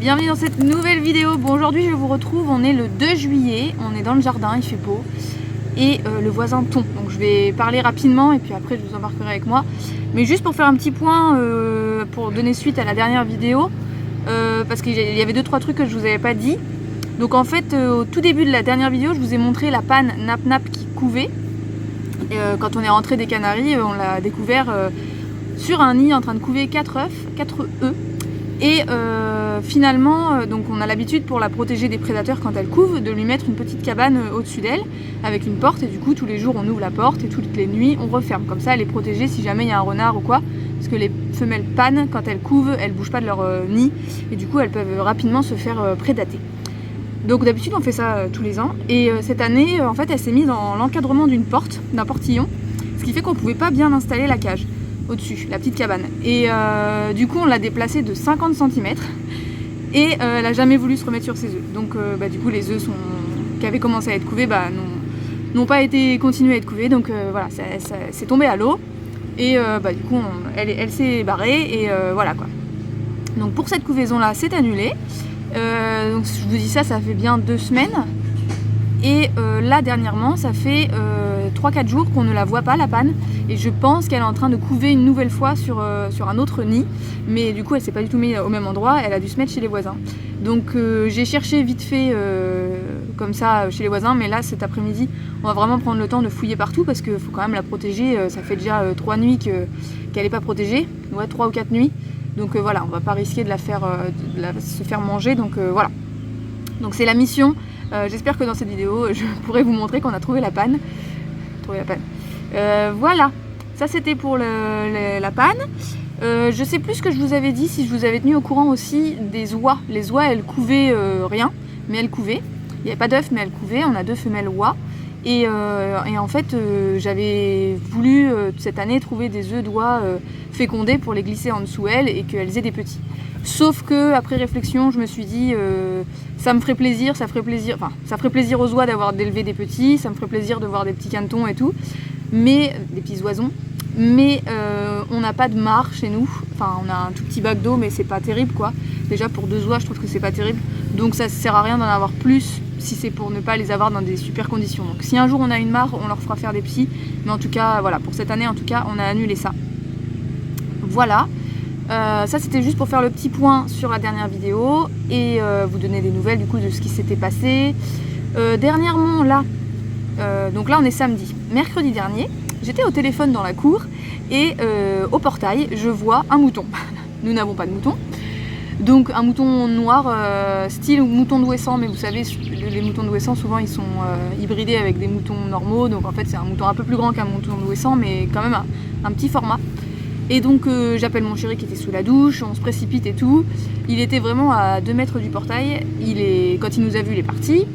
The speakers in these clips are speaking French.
bienvenue dans cette nouvelle vidéo. Bon, aujourd'hui je vous retrouve, on est le 2 juillet, on est dans le jardin, il fait beau et le voisin tombe. Donc je vais parler rapidement et puis après je vous embarquerai avec moi. Mais juste pour faire un petit point, pour donner suite à la dernière vidéo, parce qu'il y avait 2-3 trucs que je vous avais pas dit. Donc en fait, au tout début de la dernière vidéo, je vous ai montré la panne nap-nap qui couvait. Quand on est rentré des Canaries, on l'a découvert sur un nid en train de couver 4 œufs. Et finalement, donc on a l'habitude pour la protéger des prédateurs quand elle couve, de lui mettre une petite cabane au-dessus d'elle avec une porte, et du coup tous les jours on ouvre la porte et toutes les nuits on referme. Comme ça elle est protégée si jamais il y a un renard ou quoi, parce que les femelles pannes, quand elles couvent, elles bougent pas de leur nid et du coup elles peuvent rapidement se faire prédater. Donc d'habitude on fait ça tous les ans, et cette année en fait elle s'est mise dans l'encadrement d'une porte, d'un portillon, ce qui fait qu'on pouvait pas bien installer la cage au-dessus, la petite cabane. Et du coup on l'a déplacée de 50 cm et elle a jamais voulu se remettre sur ses œufs. Donc du coup les œufs qui avaient commencé à être couvés n'ont pas été continués à être couvés. Donc voilà, c'est tombé à l'eau et du coup elle s'est barrée et voilà quoi. Donc pour cette couvaison là c'est annulé. Donc je vous dis ça fait bien 2 semaines. Et là dernièrement ça fait 3-4 jours qu'on ne la voit pas, la panne, et je pense qu'elle est en train de couver une nouvelle fois sur un autre nid, mais du coup elle s'est pas du tout mise au même endroit, elle a dû se mettre chez les voisins. Donc j'ai cherché vite fait comme ça chez les voisins, mais là cet après-midi on va vraiment prendre le temps de fouiller partout parce qu'il faut quand même la protéger. Ça fait déjà 3 nuits qu'elle n'est pas protégée, ouais, 3 ou 4 nuits, donc voilà, on va pas risquer de se faire manger, donc voilà. Donc c'est la mission. J'espère que dans cette vidéo je pourrai vous montrer qu'on a trouvé la panne. Voilà, ça c'était pour la panne. Je sais plus ce que je vous avais dit, si je vous avais tenu au courant aussi des oies. Les oies elles couvaient rien, mais elles couvaient. Il n'y avait pas d'œufs mais elles couvaient, on a 2 femelles oies. Et en fait j'avais voulu cette année trouver des œufs d'oies fécondés pour les glisser en dessous elles et qu'elles aient des petits. Sauf que après réflexion je me suis dit ça ferait plaisir aux oies d'élever des petits, ça me ferait plaisir de voir des petits canetons et tout, mais des petits oisons, mais on n'a pas de mare chez nous, enfin on a un tout petit bac d'eau mais c'est pas terrible quoi. Déjà pour 2 oies je trouve que c'est pas terrible, donc ça sert à rien d'en avoir plus si c'est pour ne pas les avoir dans des super conditions. Donc si un jour on a une mare on leur fera faire des petits, mais en tout cas voilà, pour cette année en tout cas on a annulé ça. Voilà. Ça c'était juste pour faire le petit point sur la dernière vidéo et vous donner des nouvelles du coup de ce qui s'était passé. Dernièrement là, donc là on est samedi, mercredi dernier, j'étais au téléphone dans la cour et au portail je vois un mouton. Nous n'avons pas de mouton, donc un mouton noir style mouton d'Ouessant, mais vous savez les moutons d'Ouessant souvent ils sont hybridés avec des moutons normaux, donc en fait c'est un mouton un peu plus grand qu'un mouton d'Ouessant mais quand même un petit format. Et donc j'appelle mon chéri qui était sous la douche, on se précipite et tout. Il était vraiment à 2 mètres du portail, quand il nous a vus il est parti.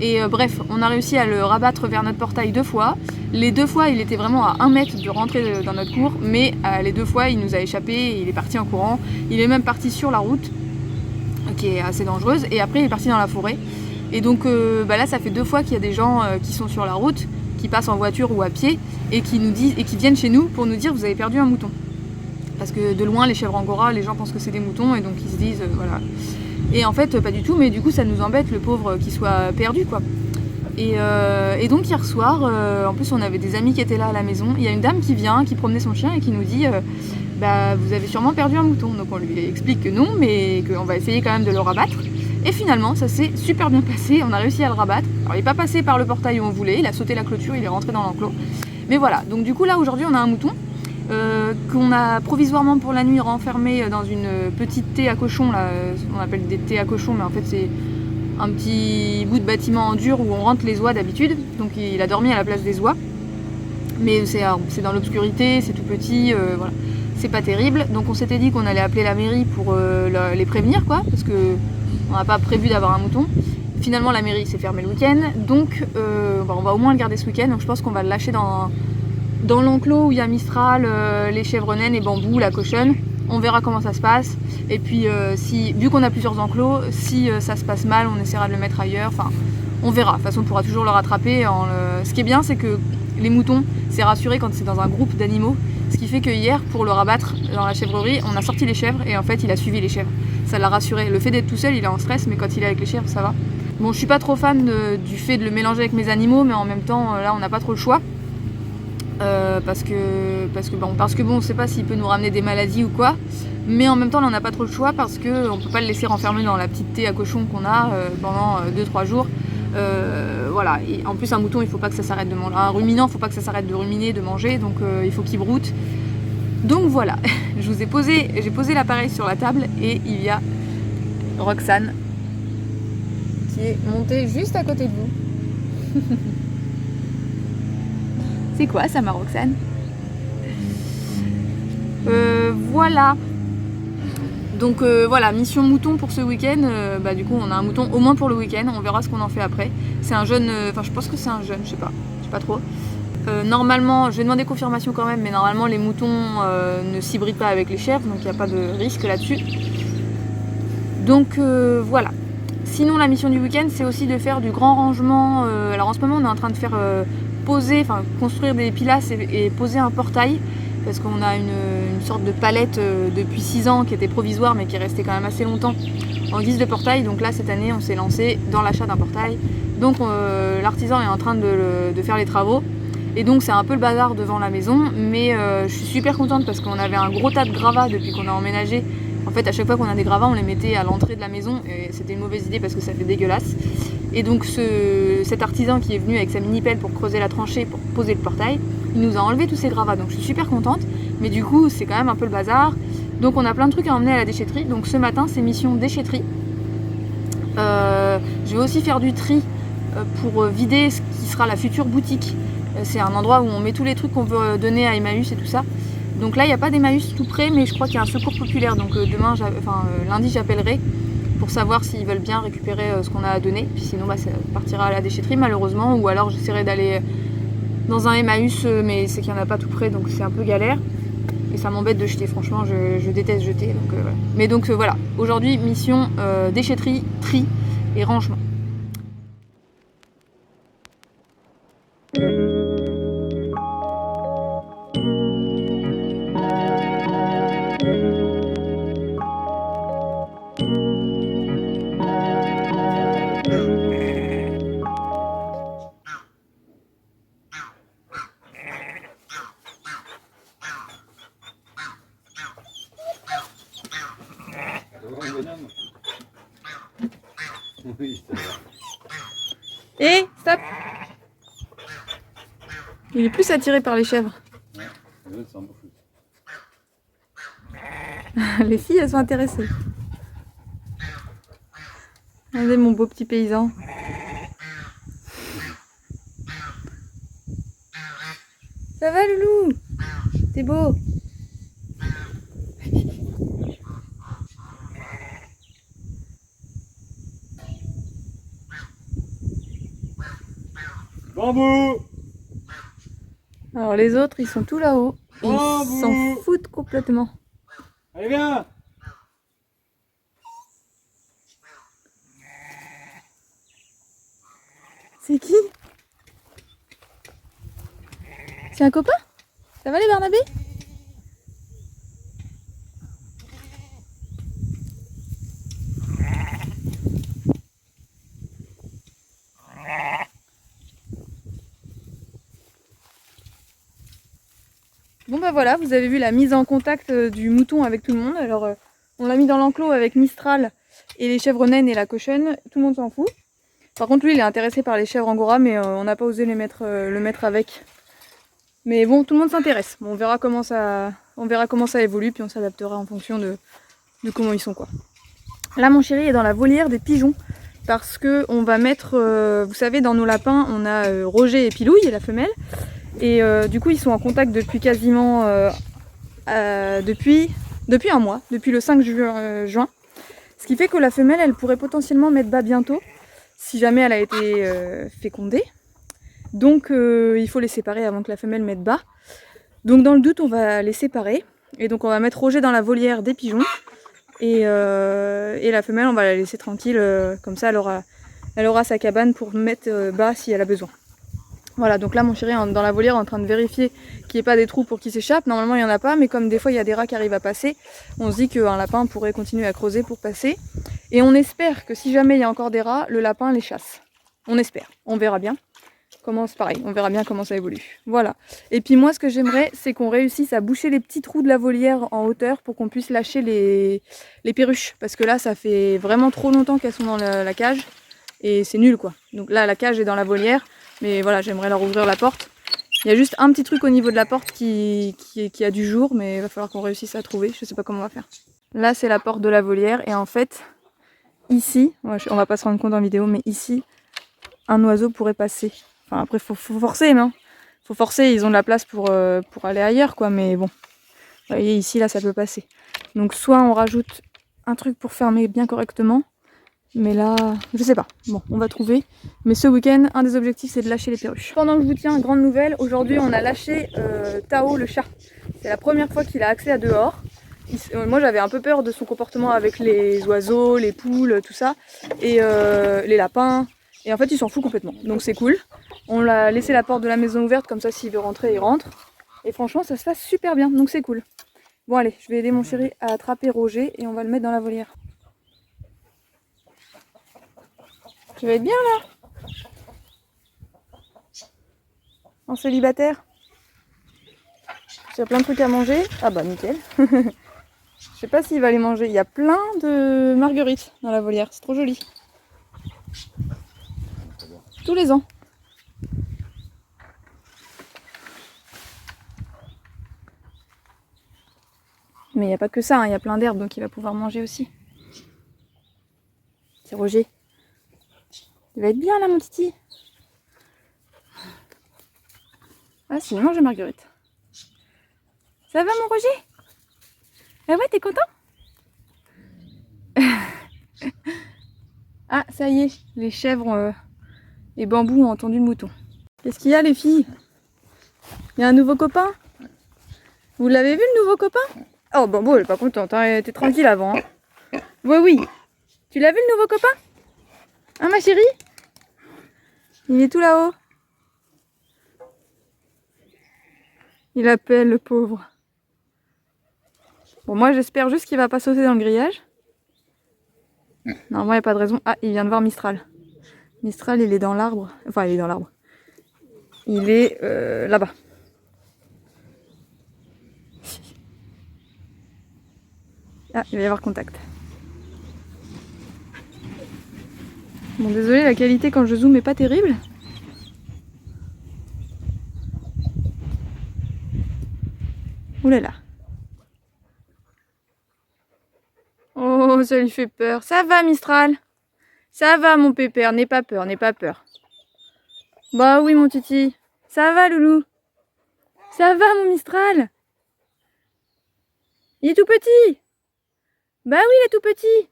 Et bref, on a réussi à le rabattre vers notre portail 2 fois. Les 2 fois il était vraiment à 1 mètre de rentrer dans notre cour, mais les 2 fois il nous a échappé et il est parti en courant. Il est même parti sur la route, qui est assez dangereuse, et après il est parti dans la forêt. Et donc là ça fait 2 fois qu'il y a des gens qui sont sur la route, qui passent en voiture ou à pied, et qui viennent chez nous pour nous dire vous avez perdu un mouton. Parce que de loin les chèvres angora, les gens pensent que c'est des moutons et donc ils se disent voilà. Et en fait pas du tout, mais du coup ça nous embête le pauvre qui soit perdu quoi. Et donc hier soir, en plus on avait des amis qui étaient là à la maison, il y a une dame qui vient, qui promenait son chien et qui nous dit vous avez sûrement perdu un mouton. Donc on lui explique que non, mais qu'on va essayer quand même de le rabattre. Et finalement ça s'est super bien passé, on a réussi à le rabattre. Alors il n'est pas passé par le portail où on voulait, il a sauté la clôture, il est rentré dans l'enclos. Mais voilà, donc du coup là aujourd'hui on a un mouton qu'on a provisoirement pour la nuit renfermé dans une petite thé à cochon, là, on appelle des thés à cochon, mais en fait c'est un petit bout de bâtiment en dur où on rentre les oies d'habitude. Donc il a dormi à la place des oies, mais c'est dans l'obscurité, c'est tout petit, voilà, c'est pas terrible. Donc on s'était dit qu'on allait appeler la mairie pour les prévenir quoi, parce que on n'a pas prévu d'avoir un mouton. Finalement la mairie s'est fermée le week-end, donc on va au moins le garder ce week-end. Donc je pense qu'on va le lâcher dans l'enclos où il y a Mistral, les chèvres naines et bambou, la cochonne. On verra comment ça se passe. Et puis vu qu'on a plusieurs enclos, si ça se passe mal, on essaiera de le mettre ailleurs. Enfin, on verra. De toute façon, on pourra toujours le rattraper. Ce qui est bien, c'est que les moutons, c'est rassuré quand c'est dans un groupe d'animaux. Ce qui fait que hier, pour le rabattre dans la chèvrerie, on a sorti les chèvres et en fait il a suivi les chèvres. Ça l'a rassuré. Le fait d'être tout seul, il est en stress, mais quand il est avec les chèvres, ça va. Bon, je suis pas trop fan du fait de le mélanger avec mes animaux, mais en même temps, là, on n'a pas trop le choix. Parce que bon, on sait pas s'il peut nous ramener des maladies ou quoi. Mais en même temps, là, on n'a pas trop le choix parce qu'on peut pas le laisser renfermer dans la petite thé à cochon qu'on a pendant 2-3 jours. Voilà, et en plus un mouton il faut pas que ça s'arrête de manger, un ruminant il faut pas que ça s'arrête de ruminer, de manger, donc il faut qu'il broute. Donc voilà, j'ai posé l'appareil sur la table et il y a Roxane qui est montée juste à côté de vous. C'est quoi ça, ma Roxane? Voilà. Donc voilà, mission mouton pour ce week-end. Du coup, on a un mouton au moins pour le week-end. On verra ce qu'on en fait après. C'est un jeune, je pense que c'est un jeune, je sais pas trop. Normalement, je vais demander confirmation quand même, mais normalement les moutons ne s'hybrident pas avec les chèvres, donc il n'y a pas de risque là-dessus. Donc voilà. Sinon, la mission du week-end, c'est aussi de faire du grand rangement. Alors en ce moment, on est en train de faire construire des pilasses et poser un portail. Parce qu'on a une sorte de palette depuis 6 ans qui était provisoire mais qui est restée quand même assez longtemps en guise de portail. Donc là cette année on s'est lancé dans l'achat d'un portail. Donc l'artisan est en train de faire les travaux. Et donc c'est un peu le bazar devant la maison. Mais je suis super contente parce qu'on avait un gros tas de gravats depuis qu'on a emménagé. En fait à chaque fois qu'on a des gravats on les mettait à l'entrée de la maison. Et c'était une mauvaise idée parce que ça fait dégueulasse. Et donc cet artisan qui est venu avec sa mini pelle pour creuser la tranchée pour poser le portail, il nous a enlevé tous ces gravats, donc je suis super contente, mais du coup c'est quand même un peu le bazar. Donc on a plein de trucs à emmener à la déchetterie, donc ce matin c'est mission déchetterie. Je vais aussi faire du tri pour vider ce qui sera la future boutique. C'est un endroit où on met tous les trucs qu'on veut donner à Emmaüs et tout ça. Donc là il n'y a pas d'Emmaüs tout près, mais je crois qu'il y a un secours populaire, donc lundi j'appellerai pour savoir s'ils veulent bien récupérer ce qu'on a à donner, puis sinon ça partira à la déchetterie malheureusement, ou alors j'essaierai d'aller dans un Emmaüs, mais c'est qu'il n'y en a pas tout près, donc c'est un peu galère. Et ça m'embête de jeter, franchement, je déteste jeter. Donc, voilà. Mais donc voilà, aujourd'hui, mission déchetterie, tri et rangement. Et stop! Il est plus attiré par les chèvres. Les filles, elles sont intéressées. Regardez mon beau petit paysan. Ça va, loulou? T'es beau? Bambou! Alors les autres, ils sont tout là-haut. Ils s'en foutent complètement. Allez, viens! C'est qui? C'est un copain? Ça va les Barnabé? Bon bah voilà, vous avez vu la mise en contact du mouton avec tout le monde. Alors on l'a mis dans l'enclos avec Mistral et les chèvres naines et la cochonne, tout le monde s'en fout. Par contre lui il est intéressé par les chèvres angora, mais on n'a pas osé le mettre avec. Mais bon, tout le monde s'intéresse. Bon, on verra comment ça évolue, puis on s'adaptera en fonction de comment ils sont quoi. Là mon chéri est dans la volière des pigeons. Parce que on va mettre, vous savez dans nos lapins on a Roger et Pilouille, la femelle. Et du coup ils sont en contact depuis quasiment depuis un mois, depuis le 5 juin. Ce qui fait que la femelle elle pourrait potentiellement mettre bas bientôt, si jamais elle a été fécondée. Donc il faut les séparer avant que la femelle mette bas. Donc dans le doute on va les séparer. Et donc on va mettre Roger dans la volière des pigeons. Et la femelle on va la laisser tranquille, comme ça elle aura sa cabane pour mettre bas si elle a besoin. Voilà, donc là mon chéri est dans la volière en train de vérifier qu'il n'y ait pas des trous pour qu'il s'échappe. Normalement il n'y en a pas, mais comme des fois il y a des rats qui arrivent à passer, on se dit qu'un lapin pourrait continuer à creuser pour passer. Et on espère que si jamais il y a encore des rats, le lapin les chasse. On espère, on verra bien. C'est pareil, on verra bien comment ça évolue. Voilà. Et puis moi ce que j'aimerais, c'est qu'on réussisse à boucher les petits trous de la volière en hauteur pour qu'on puisse lâcher les perruches. Parce que là ça fait vraiment trop longtemps qu'elles sont dans la cage et c'est nul quoi. Donc là la cage est dans la volière. Mais voilà, j'aimerais leur ouvrir la porte. Il y a juste un petit truc au niveau de la porte qui a du jour, mais il va falloir qu'on réussisse à trouver. Je sais pas comment on va faire. Là, c'est la porte de la volière. Et en fait, ici, on va pas se rendre compte en vidéo, mais ici, un oiseau pourrait passer. Enfin, après, faut forcer, non? Faut forcer, ils ont de la place pour aller ailleurs, quoi. Mais bon, vous voyez, ici, là, ça peut passer. Donc, soit on rajoute un truc pour fermer bien correctement. Mais là, je sais pas. Bon, on va trouver. Mais ce week-end, un des objectifs, c'est de lâcher les perruches. Pendant que je vous tiens, grande nouvelle, aujourd'hui, on a lâché Tao, le chat. C'est la première fois qu'il a accès à dehors. Moi, j'avais un peu peur de son comportement avec les oiseaux, les poules, tout ça. Et les lapins. Et en fait, il s'en fout complètement. Donc c'est cool. On l'a laissé la porte de la maison ouverte, comme ça, s'il veut rentrer, il rentre. Et franchement, ça se passe super bien. Donc c'est cool. Bon, allez, je vais aider mon chéri à attraper Roger et on va le mettre dans la volière. Tu vas être bien là? En célibataire? Il y a plein de trucs à manger. Ah bah nickel. Je sais pas s'il va les manger. Il y a plein de marguerites dans la volière. C'est trop joli. Tous les ans. Mais il n'y a pas que ça, hein. Il y a plein d'herbes donc il va pouvoir manger aussi. C'est Roger. Il va être bien là mon titi. Ah si, il mange la marguerite. Ça va mon Roger? Ah ouais, t'es content? Ah ça y est, les chèvres et bambous ont entendu le mouton. Qu'est-ce qu'il y a les filles? Il y a un nouveau copain? Vous l'avez vu le nouveau copain? Oh Bambo elle est pas contente, hein. Elle était tranquille avant. Hein. Oui oui. Tu l'as vu le nouveau copain? Hein ma chérie? Il est tout là-haut. Il appelle le pauvre. Bon moi j'espère juste qu'il va pas sauter dans le grillage. Normalement il n'y a pas de raison. Ah il vient de voir Mistral. Mistral il est dans l'arbre. Enfin il est dans l'arbre. Il est là-bas. Ah il va y avoir contact. Bon désolé la qualité quand je zoome est pas terrible. Ouh là là. Oh ça lui fait peur. Ça va Mistral? Ça va mon pépère, n'aie pas peur, n'aie pas peur. Bah oui mon titi. Ça va loulou? Ça va mon Mistral? Il est tout petit? Bah oui il est tout petit.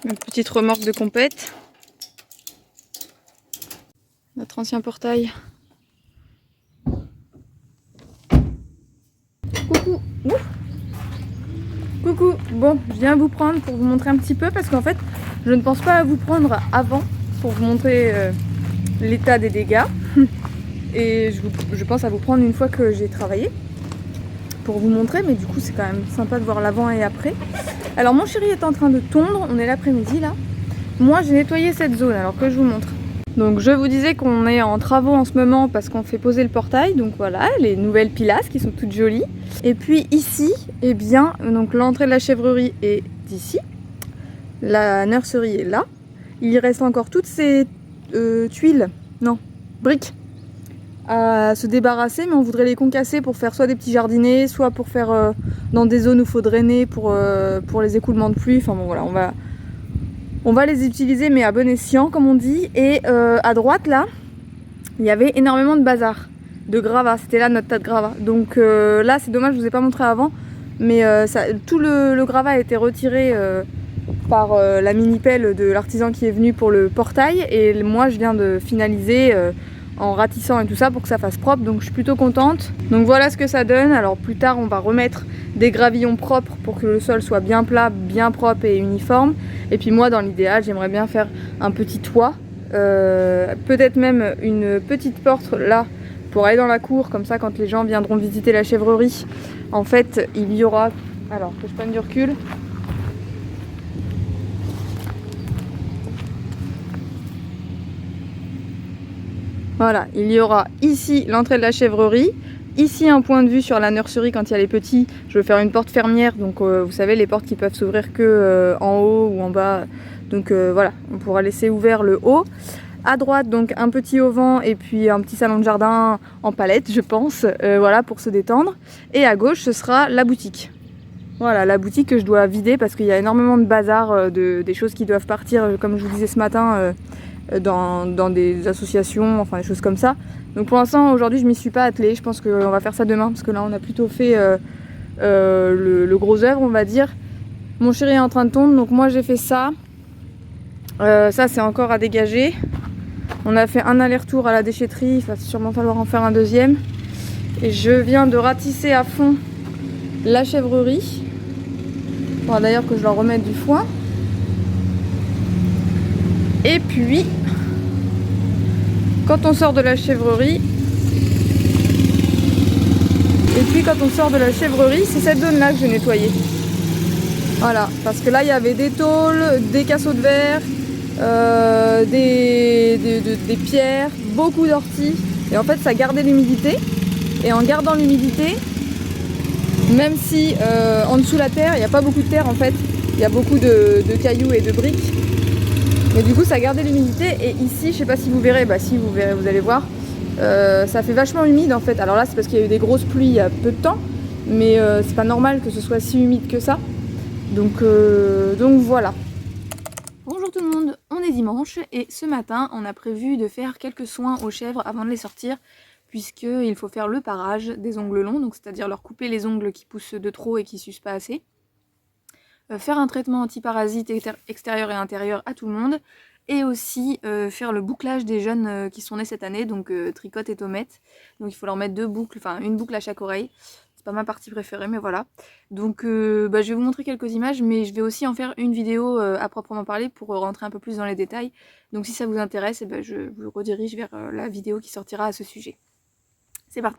Une petite remorque de compète. Notre ancien portail. Coucou. Ouf. Coucou. Bon, je viens vous prendre pour vous montrer un petit peu parce qu'en fait, je ne pense pas à vous prendre avant pour vous montrer l'état des dégâts. Et je pense à vous prendre une fois que j'ai travaillé pour vous montrer, mais du coup c'est quand même sympa de voir l'avant et après. Alors mon chéri est en train de tondre, on est l'après-midi là. Moi j'ai nettoyé cette zone alors que je vous montre. Donc je vous disais qu'on est en travaux en ce moment parce qu'on fait poser le portail, donc voilà, les nouvelles pilasses qui sont toutes jolies. Et puis ici, eh bien, donc l'entrée de la chèvrerie est d'ici, la nurserie est là. Il reste encore toutes ces briques à se débarrasser, mais on voudrait les concasser pour faire soit des petits jardinets, soit pour faire dans des zones où il faut drainer pour les écoulements de pluie. Enfin bon voilà, on va les utiliser mais à bon escient comme on dit. Et à droite là, il y avait énormément de bazar, de gravats, c'était là notre tas de gravats. Donc là c'est dommage, je vous ai pas montré avant, mais tout le gravat a été retiré par la mini pelle de l'artisan qui est venu pour le portail, et moi je viens de finaliser en ratissant et tout ça pour que ça fasse propre, donc je suis plutôt contente. Donc voilà ce que ça donne. Alors plus tard on va remettre des gravillons propres pour que le sol soit bien plat, bien propre et uniforme. Et puis moi dans l'idéal j'aimerais bien faire un petit toit, peut-être même une petite porte là pour aller dans la cour, comme ça quand les gens viendront visiter la chèvrerie, en fait il y aura, alors que je prenne du recul, voilà, il y aura ici l'entrée de la chèvrerie, ici un point de vue sur la nurserie quand il y a les petits. Je veux faire une porte fermière, donc vous savez les portes qui peuvent s'ouvrir que en haut ou en bas, donc voilà, on pourra laisser ouvert le haut. À droite donc un petit auvent et puis un petit salon de jardin en palette je pense, voilà, pour se détendre. Et à gauche ce sera la boutique. Voilà, la boutique que je dois vider parce qu'il y a énormément de bazar, des choses qui doivent partir, comme je vous disais ce matin, dans des associations, enfin des choses comme ça. Donc pour l'instant aujourd'hui je m'y suis pas attelée, je pense qu'on va faire ça demain parce que là on a plutôt fait le gros œuvre on va dire. Mon chéri est en train de tondre, donc moi j'ai fait ça. Ça c'est encore à dégager. On a fait un aller-retour à la déchetterie, il va sûrement falloir en faire un deuxième. Et je viens de ratisser à fond la chèvrerie. Il faudra d'ailleurs que je leur remette du foin. Et puis, quand on sort de la chèvrerie, c'est cette zone-là que j'ai nettoyée. Voilà, parce que là il y avait des tôles, des casseaux de verre, des pierres, beaucoup d'orties, et en fait ça gardait l'humidité. Et en gardant l'humidité, même si en dessous la terre il n'y a pas beaucoup de terre en fait, il y a beaucoup de cailloux et de briques, mais du coup ça gardait l'humidité. Et ici je sais pas si vous verrez, bah si vous verrez, vous allez voir, ça fait vachement humide en fait. Alors là c'est parce qu'il y a eu des grosses pluies il y a peu de temps, mais c'est pas normal que ce soit si humide que ça, donc voilà. Bonjour tout le monde, on est dimanche et ce matin on a prévu de faire quelques soins aux chèvres avant de les sortir, puisqu'il faut faire le parage des ongles longs, donc c'est-à-dire leur couper les ongles qui poussent de trop et qui sucent pas assez, faire un traitement antiparasite extérieur et intérieur à tout le monde, et aussi faire le bouclage des jeunes qui sont nés cette année, donc Tricotte et Tomette. Donc il faut leur mettre deux boucles, enfin une boucle à chaque oreille. C'est pas ma partie préférée, mais voilà. Donc je vais vous montrer quelques images, mais je vais aussi en faire une vidéo à proprement parler pour rentrer un peu plus dans les détails. Donc si ça vous intéresse, je vous redirige vers la vidéo qui sortira à ce sujet. C'est parti.